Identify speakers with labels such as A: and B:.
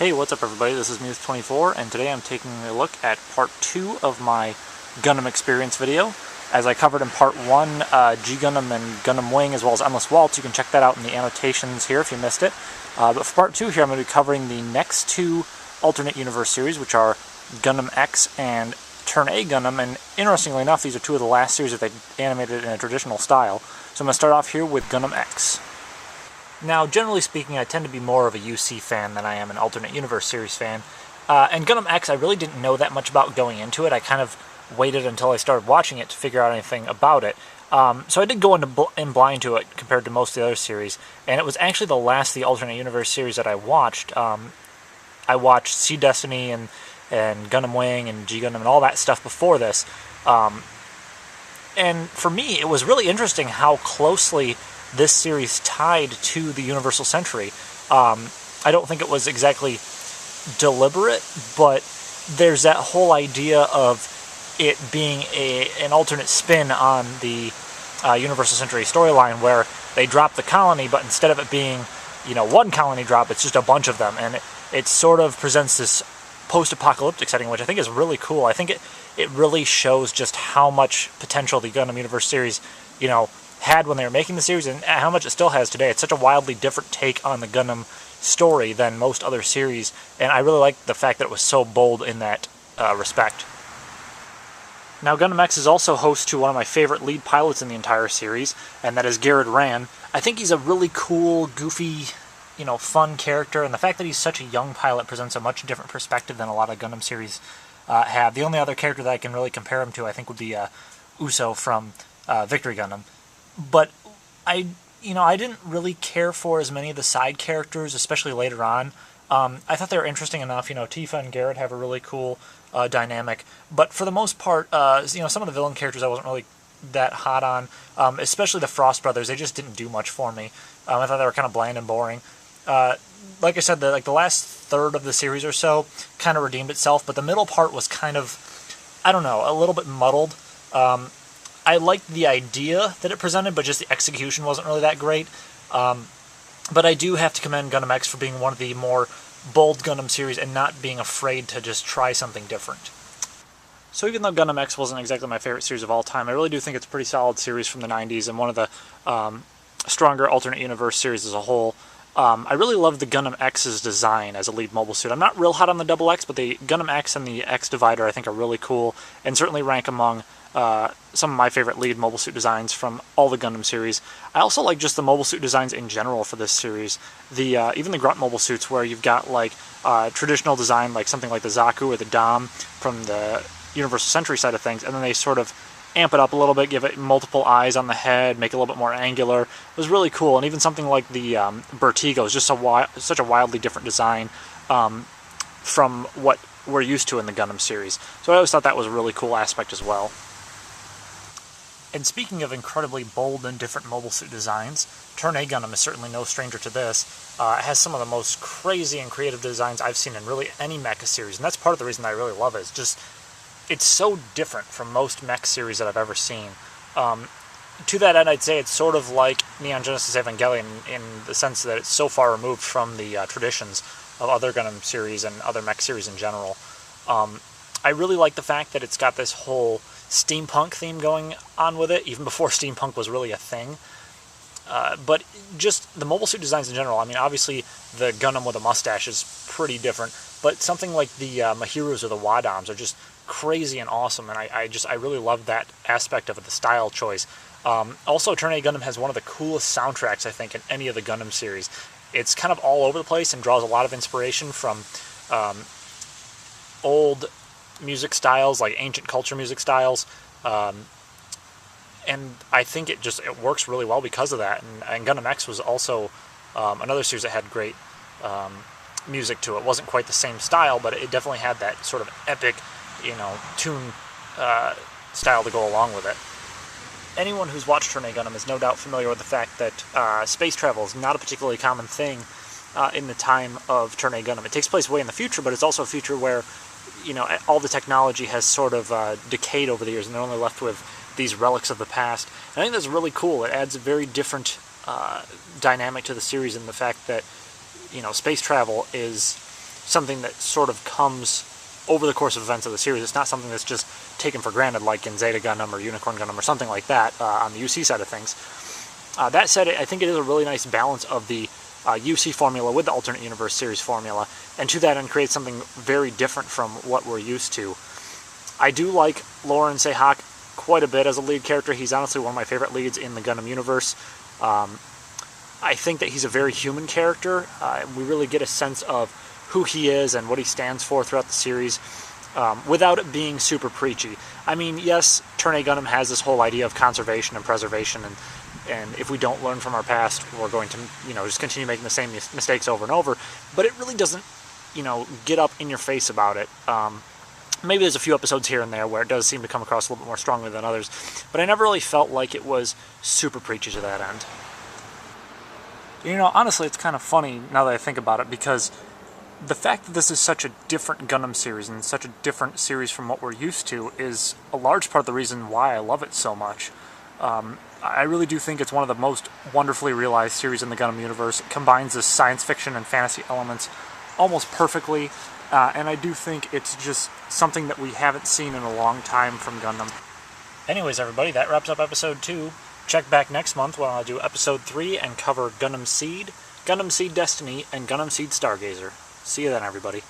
A: Hey, what's up everybody? This is Mewth24, and today I'm taking a look at part 2 of my Gundam experience video. As I covered in part 1, G Gundam and Gundam Wing, as well as Endless Waltz. You can check that out in the annotations here if you missed it. But for part 2 here, I'm going to be covering the next two alternate universe series, which are Gundam X and Turn A Gundam, and interestingly enough, these are two of the last series that they animated in a traditional style. So I'm going to start off here with Gundam X. Now, generally speaking, I tend to be more of a UC fan than I am an alternate universe series fan. And Gundam X, I really didn't know that much about going into it. I kind of waited until I started watching it to figure out anything about it. So I did go in blind to it compared to most of the other series, and it was actually the last of the alternate universe series that I watched. I watched Sea Destiny and Gundam Wing and G Gundam and all that stuff before this. And for me, it was really interesting how closely this series tied to the Universal Century. I don't think it was exactly deliberate, but there's that whole idea of it being an alternate spin on the Universal Century storyline, where they drop the colony, but instead of it being, one colony drop, it's just a bunch of them, and it sort of presents this post-apocalyptic setting, which I think is really cool. I think it really shows just how much potential the Gundam Universe series, had when they were making the series, and how much it still has today. It's such a wildly different take on the Gundam story than most other series, and I really like the fact that it was so bold in that respect. Now, Gundam X is also host to one of my favorite lead pilots in the entire series, and that is Garrett Rand. I think he's a really cool, goofy, fun character, and the fact that he's such a young pilot presents a much different perspective than a lot of Gundam series have. The only other character that I can really compare him to, I think, would be Uso from Victory Gundam. But I didn't really care for as many of the side characters, especially later on. I thought they were interesting enough. Tifa and Garrett have a really cool dynamic. But for the most part, some of the villain characters I wasn't really that hot on, especially the Frost brothers. They just didn't do much for me. I thought they were kind of bland and boring. Like I said, the last third of the series or so kind of redeemed itself, but the middle part was kind of, I don't know, a little bit muddled. I liked the idea that it presented, but just the execution wasn't really that great. But I do have to commend Gundam X for being one of the more bold Gundam series and not being afraid to just try something different. So even though Gundam X wasn't exactly my favorite series of all time, I really do think it's a pretty solid series from the 90s and one of the stronger alternate universe series as a whole. I really love the Gundam X's design as a lead mobile suit. I'm not real hot on the Double X, but the Gundam X and the X Divider I think are really cool, and certainly rank among some of my favorite lead mobile suit designs from all the Gundam series. I also like just the mobile suit designs in general for this series. Even the Grunt mobile suits, where you've got traditional design, like something like the Zaku or the Dom from the Universal Century side of things, and then they sort of amp it up a little bit, give it multiple eyes on the head, make it a little bit more angular. It was really cool, and even something like the Vertigo is just such a wildly different design from what we're used to in the Gundam series. So I always thought that was a really cool aspect as well. And speaking of incredibly bold and different mobile suit designs, Turn A Gundam is certainly no stranger to this. It has some of the most crazy and creative designs I've seen in really any mecha series, and that's part of the reason I really love it. It's so different from most mech series that I've ever seen. To that end, I'd say it's sort of like Neon Genesis Evangelion in the sense that it's so far removed from the traditions of other Gundam series and other mech series in general. I really like the fact that it's got this whole steampunk theme going on with it, even before steampunk was really a thing. But just the mobile suit designs in general, obviously the Gundam with a mustache is pretty different, but something like the Mahirus or the Wadams are just crazy and awesome, and I really love that aspect of it, the style choice. Also, Turn A Gundam has one of the coolest soundtracks, I think, in any of the Gundam series. It's kind of all over the place and draws a lot of inspiration from old music styles, like ancient culture music styles, and I think it works really well because of that. And Gundam X was also another series that had great music to it. It wasn't quite the same style, but it definitely had that sort of epic, tune style to go along with it. Anyone who's watched Turn A Gundam is no doubt familiar with the fact that space travel is not a particularly common thing in the time of Turn A Gundam. It takes place way in the future, but it's also a future where all the technology has sort of decayed over the years, and they're only left with these relics of the past. And I think that's really cool. It adds a very different dynamic to the series in the fact that, space travel is something that sort of comes over the course of events of the series. It's not something that's just taken for granted, like in Zeta Gundam or Unicorn Gundam or something like that on the UC side of things. That said, I think it is a really nice balance of the UC formula with the alternate universe series formula, and to that end creates something very different from what we're used to. I do like Loren Sehak quite a bit as a lead character. He's honestly one of my favorite leads in the Gundam universe. I think that he's a very human character. We really get a sense of who he is and what he stands for throughout the series, without it being super preachy. I mean, yes, Turn A Gundam has this whole idea of conservation and preservation, and if we don't learn from our past, we're going to, just continue making the same mistakes over and over, but it really doesn't, get up in your face about it. Maybe there's a few episodes here and there where it does seem to come across a little bit more strongly than others, but I never really felt like it was super preachy to that end. Honestly, it's kind of funny now that I think about it, because the fact that this is such a different Gundam series and such a different series from what we're used to is a large part of the reason why I love it so much. I really do think it's one of the most wonderfully realized series in the Gundam universe. It combines the science fiction and fantasy elements almost perfectly, and I do think it's just something that we haven't seen in a long time from Gundam. Anyways, everybody, that wraps up episode 2. Check back next month when I'll do episode 3 and cover Gundam Seed Destiny, and Gundam Seed Stargazer. See you then, everybody.